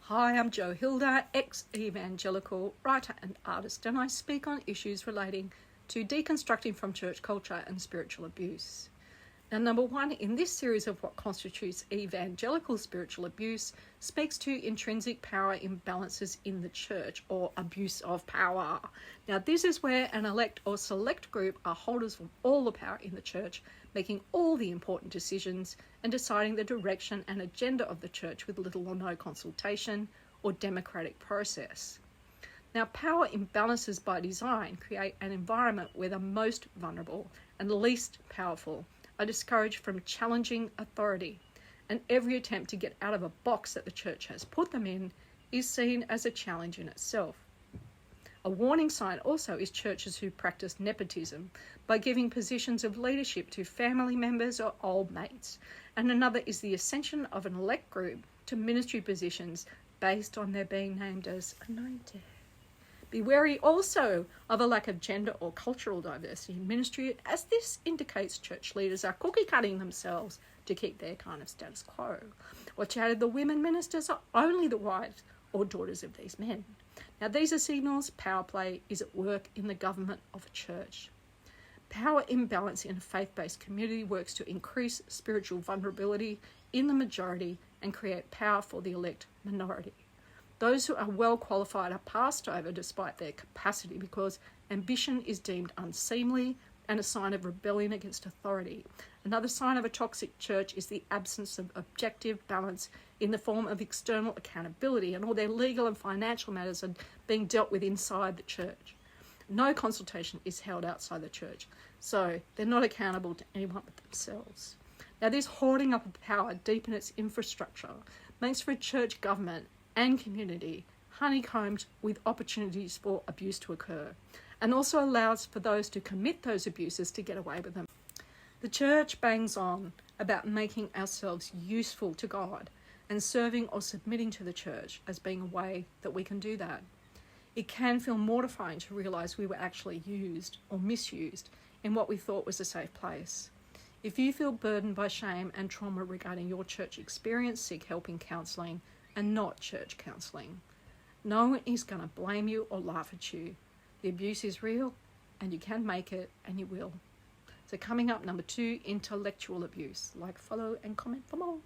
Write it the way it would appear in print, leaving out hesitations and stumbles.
Hi, I'm Jo Hilder, ex-evangelical writer and artist, and I speak on issues relating to deconstructing from church culture and spiritual abuse. Now, number one in this series of what constitutes evangelical spiritual abuse speaks to intrinsic power imbalances in the church, or abuse of power. Now, this is where an elect or select group are holders of all the power in the church, making all the important decisions and deciding the direction and agenda of the church with little or no consultation or democratic process. Now, power imbalances by design create an environment where the most vulnerable and least powerful are discouraged from challenging authority, and every attempt to get out of a box that the church has put them in is seen as a challenge in itself. A warning sign also is churches who practice nepotism by giving positions of leadership to family members or old mates, and another is the ascension of an elect group to ministry positions based on their being named as anointed. Be wary also of a lack of gender or cultural diversity in ministry, as this indicates church leaders are cookie cutting themselves to keep their kind of status quo. Watch out if the women ministers are only the wives or daughters of these men. Now, these are signals power play is at work in the government of a church. Power imbalance in a faith-based community works to increase spiritual vulnerability in the majority and create power for the elect minority. Those who are well qualified are passed over despite their capacity because ambition is deemed unseemly and a sign of rebellion against authority. Another sign of a toxic church is the absence of objective balance in the form of external accountability, and all their legal and financial matters are being dealt with inside the church. No consultation is held outside the church, so they're not accountable to anyone but themselves. Now, this hoarding up of power deep in its infrastructure makes for a church government and community honeycombed with opportunities for abuse to occur, and also allows for those to commit those abuses to get away with them. The church bangs on about making ourselves useful to God and serving or submitting to the church as being a way that we can do that. It can feel mortifying to realise we were actually used or misused in what we thought was a safe place. If you feel burdened by shame and trauma regarding your church experience, seek help in counselling and not church counselling. No one is going to blame you or laugh at you. The abuse is real, and you can make it, and you will. So coming up, number 2, intellectual abuse. Like, follow, and comment for more.